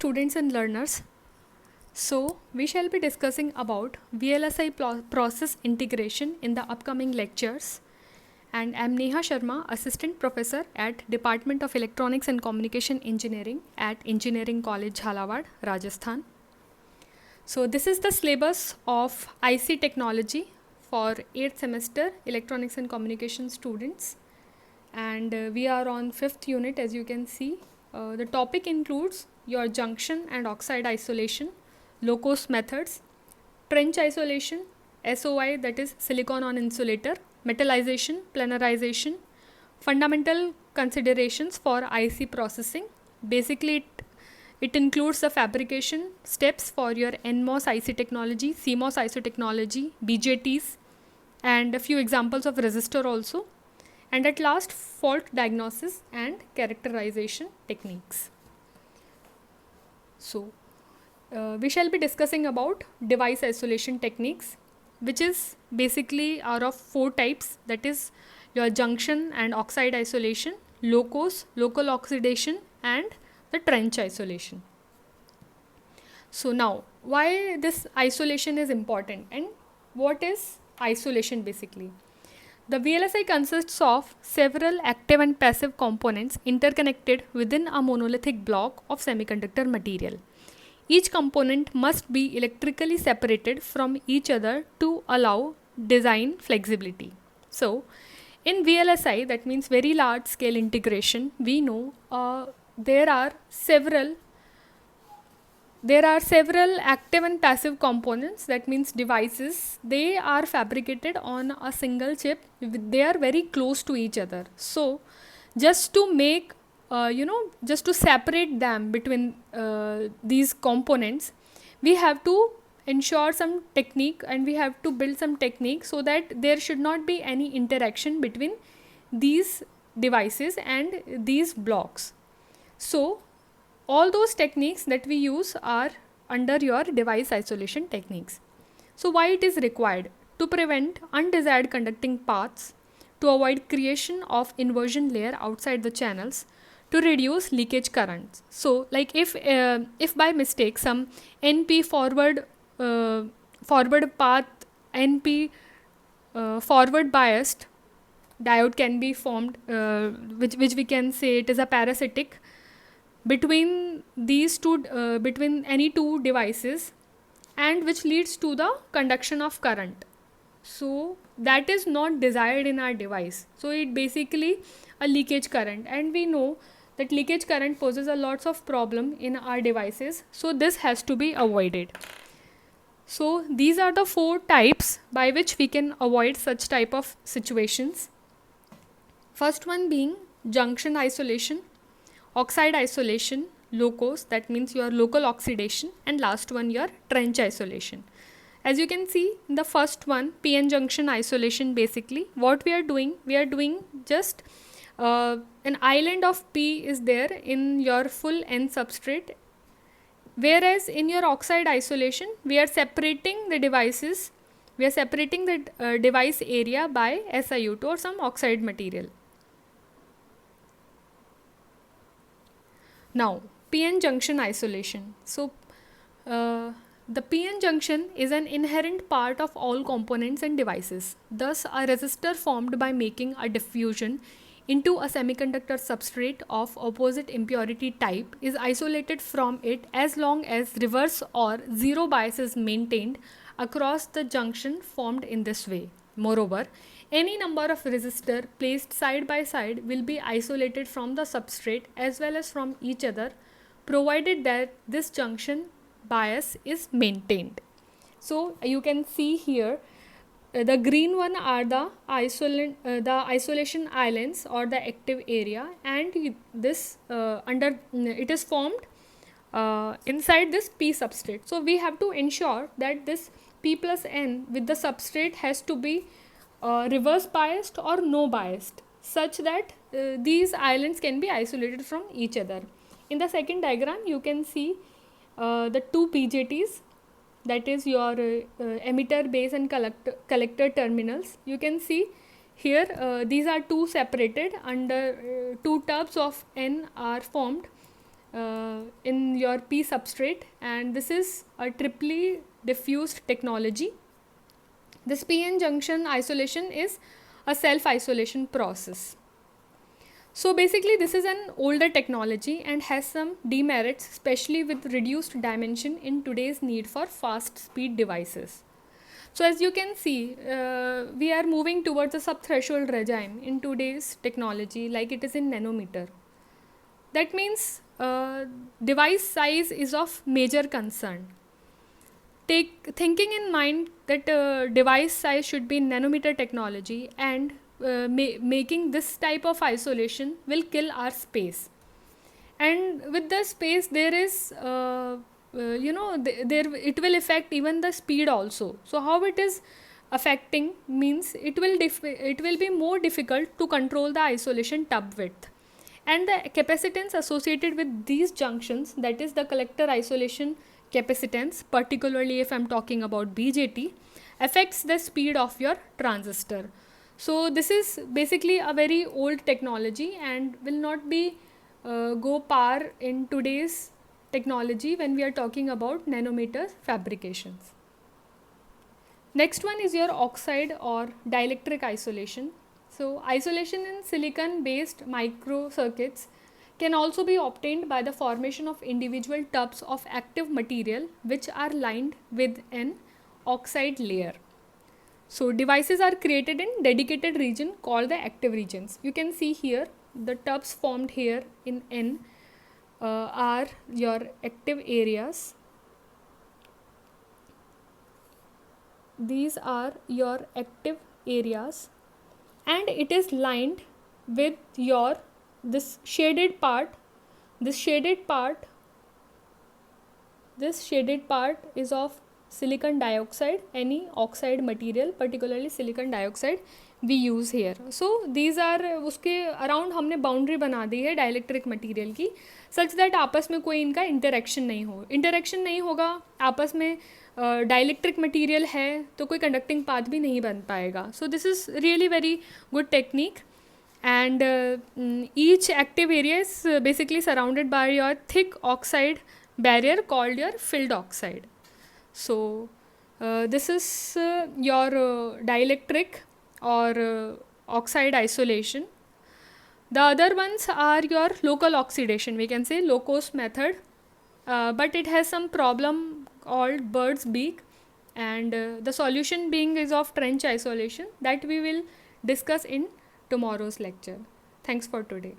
students and learners. So, we shall be discussing about VLSI process integration in the upcoming lectures. And I am Neha Sharma, Assistant Professor at Department of Electronics and Communication Engineering at Engineering College, Jhalawad, Rajasthan. So, this is the syllabus of IC Technology for 8th semester Electronics and Communication students. And we are on 5th unit, as you can see. The topic includes your junction and oxide isolation, low-cost methods, trench isolation, SOI, that is silicon on insulator, metallization, planarization, fundamental considerations for IC processing. Basically, it includes the fabrication steps for your NMOS IC technology, CMOS IC technology, BJTs, and a few examples of resistor also. And at last, fault diagnosis and characterization techniques. So, we shall be discussing about device isolation techniques, which is basically are of 4 types, that is your junction and oxide isolation, low-cost, local oxidation, and the trench isolation. So now, why this isolation is important and what is isolation basically? The VLSI consists of several active and passive components interconnected within a monolithic block of semiconductor material. Each component must be electrically separated from each other to allow design flexibility. So, in VLSI, that means very large scale integration, we know there are several active and passive components, that means devices. They are fabricated on a single chip. They are very close to each other. So, just to make just to separate them between these components, we have to ensure some technique and we have to build some technique so that there should not be any interaction between these devices and these blocks. So, all those techniques that we use are under your device isolation techniques. So, why it is required? To prevent undesired conducting paths, to avoid creation of inversion layer outside the channels, to reduce leakage currents. So, like if by mistake some NP forward path, NP forward biased diode can be formed, which we can say it is a parasitic between these between any two devices, and which leads to the conduction of current. So that is not desired in our device. So it basically a leakage current, and we know that leakage current poses a lots of problem in our devices. So this has to be avoided. So these are the 4 types by which we can avoid such type of situations. First one being junction isolation, oxide isolation, low-cost, that means your local oxidation, and last one your trench isolation. As you can see in the first one, PN junction isolation, basically what we are doing just an island of P is there in your full N substrate, whereas in your oxide isolation we are separating the devices, we are separating the device area by SiO2 or some oxide material. Now, PN junction isolation. So, the PN junction is an inherent part of all components and devices. Thus, a resistor formed by making a diffusion into a semiconductor substrate of opposite impurity type is isolated from it as long as reverse or zero bias is maintained across the junction formed in this way. Moreover, any number of resistors placed side by side will be isolated from the substrate as well as from each other, provided that this junction bias is maintained. So you can see here the green one are the isolation islands or the active area, and this it is formed inside this P substrate. So we have to ensure that this P plus N with the substrate has to be reverse biased or no biased, such that these islands can be isolated from each other. In the second diagram, you can see the 2 PJTs, that is your emitter, base and collector terminals. You can see here these are 2 separated under 2 tubs of N are formed in your P substrate, and this is a triply diffused technology. This PN junction isolation is a self-isolation process. So basically this is an older technology and has some demerits, especially with reduced dimension in today's need for fast speed devices. So as you can see, we are moving towards a sub-threshold regime in today's technology, like it is in nanometer. That means device size is of major concern. Thinking in mind that device size should be in nanometer technology, and making this type of isolation will kill our space. And with the space there is there it will affect even the speed also. So how it is affecting means it will be more difficult to control the isolation tub width, and the capacitance associated with these junctions, that is the collector isolation capacitance, particularly if I'm talking about BJT, affects the speed of your transistor. So this is basically a very old technology and will not be go par in today's technology when we are talking about nanometer fabrications. Next one is your oxide or dielectric isolation. So isolation in silicon based microcircuits can also be obtained by the formation of individual tubs of active material which are lined with an oxide layer. So devices are created in dedicated region called the active regions. You can see here the tubs formed here in N are your active areas. These are your active areas, and it is lined with your this shaded part. This shaded part is of silicon dioxide, any oxide material, particularly silicon dioxide we use here. So these are उसके around हमने boundary बना दी है dielectric material की, such that आपस में कोई इनका interaction नहीं होगा आपस में dielectric material है तो कोई conducting path भी नहीं बन पाएगा. So this is really very good technique, and each active area is basically surrounded by your thick oxide barrier called your filled oxide. So this is your dielectric or oxide isolation. The other ones are your local oxidation, we can say Locos method, but it has some problem called bird's beak, and the solution being is of trench isolation that we will discuss in tomorrow's lecture. Thanks for today.